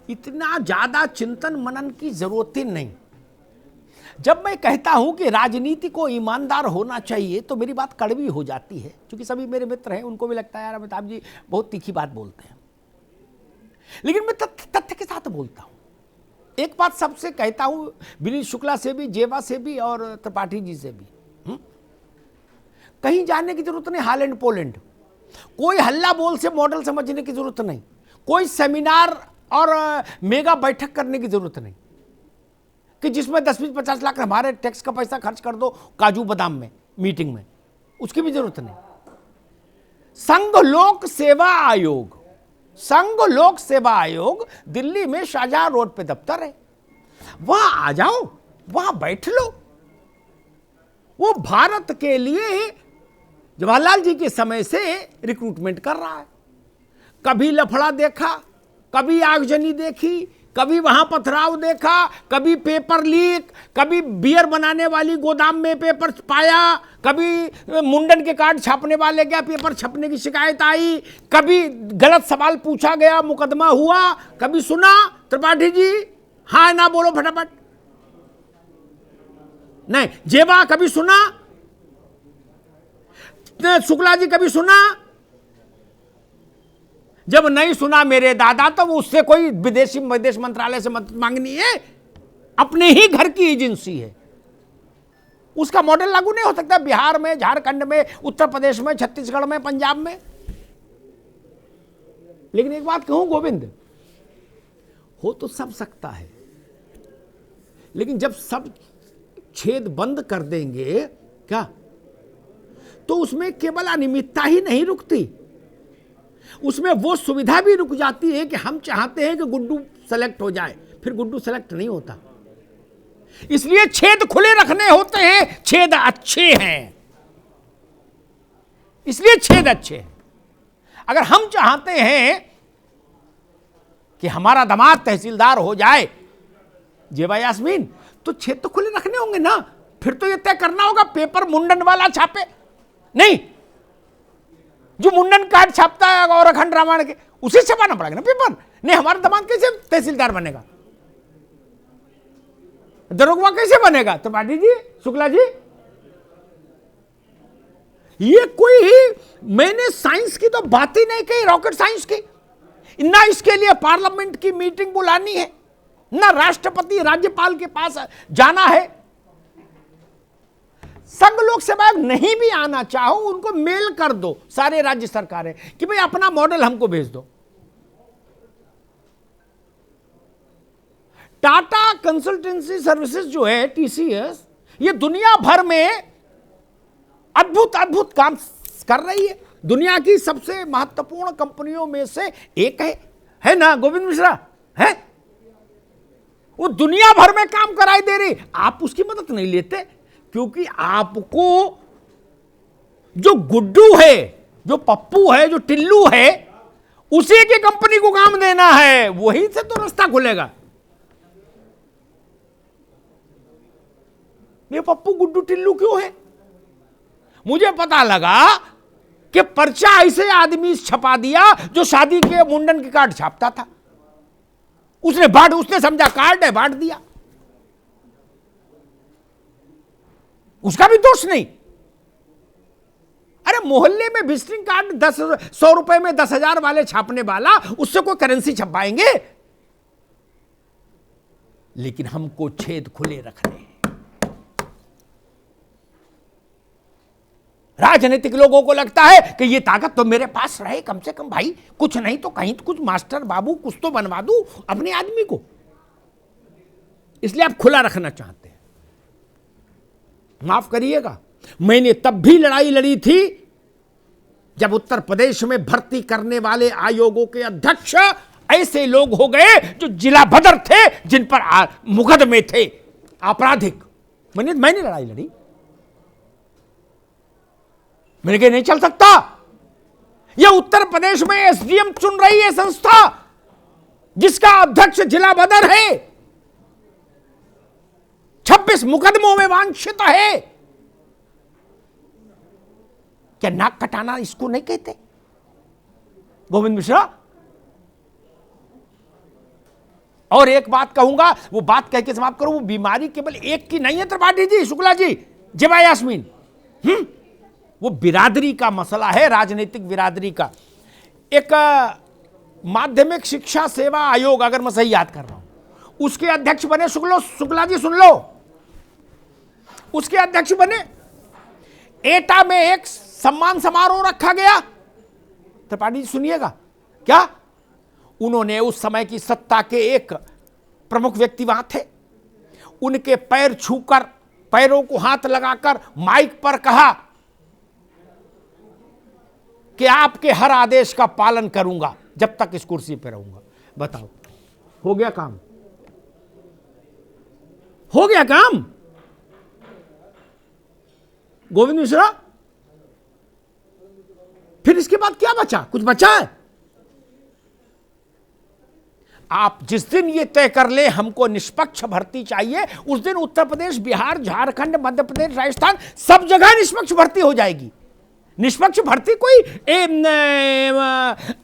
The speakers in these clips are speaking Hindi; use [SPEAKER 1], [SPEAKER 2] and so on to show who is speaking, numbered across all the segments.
[SPEAKER 1] इतना ज्यादा चिंतन मनन की जरूरत ही नहीं। जब मैं कहता हूं कि राजनीति को ईमानदार होना चाहिए तो मेरी बात कड़वी हो जाती है, क्योंकि सभी मेरे मित्र हैं, उनको भी लगता है यार अमिताभ जी बहुत तीखी बात बोलते हैं, लेकिन मैं तथ्य के साथ बोलता हूं। एक बात सबसे कहता हूं, विनीत शुक्ला से भी, जेवा से भी और त्रिपाठी जी से भी, कहीं जाने की जरूरत नहीं। हालैंड पोलैंड कोई हल्ला बोल से मॉडल समझने की जरूरत नहीं, कोई सेमिनार और मेगा बैठक करने की जरूरत नहीं कि जिसमें 10-20-50 लाख हमारे टैक्स का पैसा खर्च कर दो काजू बादाम में मीटिंग में, उसकी भी जरूरत नहीं। संघ लोक सेवा आयोग, संघ लोक सेवा आयोग दिल्ली में शाहजहां रोड पे दफ्तर है, वहां आ जाओ, वहां बैठ लो। वो भारत के लिए जवाहरलाल जी के समय से रिक्रूटमेंट कर रहा है। कभी लफड़ा देखा, कभी आगजनी देखी, कभी वहां पथराव देखा, कभी पेपर लीक, कभी बियर बनाने वाली गोदाम में पेपर पाया, कभी मुंडन के कार्ड छापने वाले गया, पेपर छपने की शिकायत आई, कभी गलत सवाल पूछा गया, मुकदमा हुआ, कभी सुना। त्रिपाठी जी हाँ ना बोलो फटाफट, नहीं। जेबा कभी सुना, शुक्ला जी कभी सुना? जब नहीं सुना मेरे दादा, तो उससे कोई विदेश मंत्रालय से मदद मांगनी है, अपने ही घर की एजेंसी है, उसका मॉडल लागू नहीं हो सकता बिहार में, झारखंड में, उत्तर प्रदेश में, छत्तीसगढ़ में, पंजाब में। लेकिन एक बात कहूं गोविंद, हो तो सब सकता है, लेकिन जब सब छेद बंद कर देंगे क्या, तो उसमें केवल अनियमितता ही नहीं रुकती, उसमें वो सुविधा भी रुक जाती है कि हम चाहते हैं कि गुड्डू सेलेक्ट हो जाए, फिर गुड्डू सेलेक्ट नहीं होता। इसलिए छेद खुले रखने होते हैं, छेद अच्छे हैं, इसलिए छेद अच्छे हैं। अगर हम चाहते हैं कि हमारा दामाद तहसीलदार हो जाए, जेबा यास्मीन, तो छेद तो खुले रखने होंगे ना। फिर तो यह तय करना होगा पेपर मुंडन वाला छापे, नहीं जो मुंडन कार्ड छापता है और अखंड रामायण के, उसे छपाना पड़ेगा ना पेपर। नहीं हमारा दामाद कैसे तहसीलदार बनेगा, दरोगा कैसे बनेगा? तो पाटिल जी, शुक्ला जी, ये कोई मैंने साइंस की तो बात ही नहीं कही, रॉकेट साइंस की ना। इसके लिए पार्लियामेंट की मीटिंग बुलानी है, ना राष्ट्रपति राज्यपाल के पास जाना है। संघ लोक सेवा आयोग नहीं भी आना चाहो, उनको मेल कर दो सारे राज्य सरकारें कि भाई अपना मॉडल हमको भेज दो। टाटा कंसल्टेंसी सर्विसेज जो है टीसीएस, ये दुनिया भर में अद्भुत अद्भुत काम कर रही है, दुनिया की सबसे महत्वपूर्ण कंपनियों में से एक है ना गोविंद मिश्रा, है वो दुनिया भर में काम कराई दे रही। आप उसकी मदद नहीं लेते, क्योंकि आपको जो गुड्डू है, जो पप्पू है, जो टिल्लू है, उसी की कंपनी को काम देना है, वहीं से तो रास्ता खुलेगा। ये पप्पू गुड्डू टिल्लू क्यों है? मुझे पता लगा कि पर्चा ऐसे आदमी छपा दिया जो शादी के मुंडन के कार्ड छापता था, उसने समझा कार्ड है, बांट दिया, उसका भी दोष नहीं। अरे मोहल्ले में विजिटिंग कार्ड 100 रुपए में 10,000 वाले छापने वाला, उससे कोई करेंसी छपाएंगे? लेकिन हमको छेद खुले रखने हैं। राजनीतिक लोगों को लगता है कि ये ताकत तो मेरे पास रहे, कम से कम भाई कुछ नहीं तो कहीं तो कुछ मास्टर बाबू कुछ तो बनवा दूं अपने आदमी को, इसलिए आप खुला रखना चाहते हैं। माफ करिएगा, मैंने तब भी लड़ाई लड़ी थी जब उत्तर प्रदेश में भर्ती करने वाले आयोगों के अध्यक्ष ऐसे लोग हो गए जो जिला बदर थे, जिन पर मुकदमे थे आपराधिक। मैंने लड़ाई लड़ी, मैंने कहा नहीं चल सकता। यह उत्तर प्रदेश में एसडीएम चुन रही है संस्था जिसका अध्यक्ष जिला बदर है, 26 मुकदमों में वांछित है। क्या नाक कटाना इसको नहीं कहते गोविंद मिश्रा? और एक बात कहूंगा, वो बात कह के समाप्त करूं, वो बीमारी केवल एक की नहीं है त्रिपाठी जी, शुक्ला जी, जबा यास्मीन, वो बिरादरी का मसला है, राजनीतिक बिरादरी का। एक माध्यमिक शिक्षा सेवा आयोग, अगर मैं सही याद कर रहा हूं, उसके अध्यक्ष बने शुक्ला जी, सुन लो, उसके अध्यक्ष बने। एटा में एक सम्मान समारोह रखा गया, त्रिपाठी जी सुनिएगा, क्या उन्होंने उस समय की सत्ता के एक प्रमुख व्यक्ति वहां थे, उनके पैर छूकर, पैरों को हाथ लगाकर माइक पर कहा कि आपके हर आदेश का पालन करूंगा जब तक इस कुर्सी पर रहूंगा। बताओ, हो गया काम? हो गया काम? गोविंद मिश्रा, फिर इसके बाद क्या बचा? कुछ बचा है? आप जिस दिन ये तय कर ले हमको निष्पक्ष भर्ती चाहिए, उस दिन उत्तर प्रदेश, बिहार, झारखंड, मध्य प्रदेश, राजस्थान, सब जगह निष्पक्ष भर्ती हो जाएगी। निष्पक्ष भर्ती कोई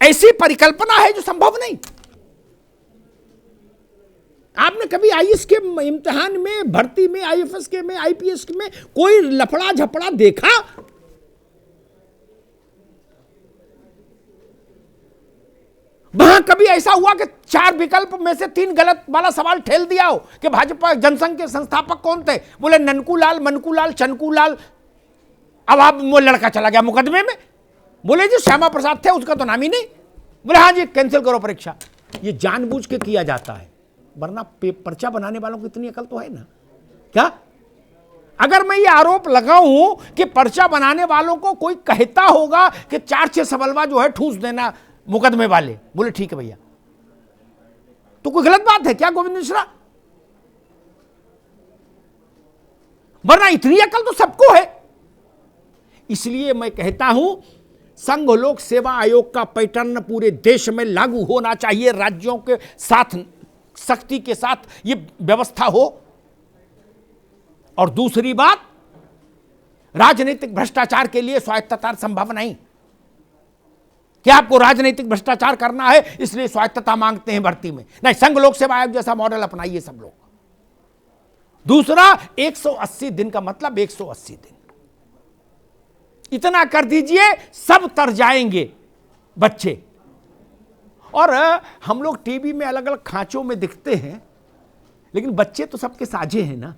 [SPEAKER 1] ऐसी परिकल्पना है जो संभव नहीं। आपने कभी आईएएस के इम्तिहान में, भर्ती में, आईएफएस के में, आईपीएस के में कोई लफड़ा झपड़ा देखा? वहां कभी ऐसा हुआ कि 4 विकल्प में से 3 गलत वाला सवाल ठेल दिया हो कि भाजपा जनसंघ के संस्थापक कौन थे? बोले ननकूलाल, मनकूलाल, चनकूलाल। अब आप, वो लड़का चला गया मुकदमे में, बोले जी श्यामा प्रसाद थे, उसका तो नाम ही नहीं। बोले हाँ जी, कैंसिल करो परीक्षा। ये जानबूझ के किया जाता है, वरना पर्चा बनाने वालों को इतनी अकल तो है ना। क्या अगर मैं ये आरोप लगाऊं कि पर्चा बनाने वालों को कोई कहता होगा कि 4-6 सवालवा जो है ठूस देना मुकदमे वाले, बोले ठीक है भैया, तो कोई गलत बात है क्या गोविंद मिश्रा? वरना इतनी अकल तो सबको है। इसलिए मैं कहता हूं, संघ लोक सेवा आयोग का पैटर्न पूरे देश में लागू होना चाहिए, राज्यों के साथ सख्ती के साथ ये व्यवस्था हो। और दूसरी बात, राजनीतिक भ्रष्टाचार के लिए स्वायत्तता संभव नहीं। क्या आपको राजनीतिक भ्रष्टाचार करना है इसलिए स्वायत्तता मांगते हैं भर्ती में? नहीं, संघ लोक सेवा आयोग जैसा मॉडल अपनाइए सब लोग। दूसरा, 180 दिन का मतलब 180 दिन, इतना कर दीजिए, सब तर जाएंगे बच्चे। और हम लोग टीवी में अलग अलग खांचों में दिखते हैं, लेकिन बच्चे तो सबके साझे हैं ना।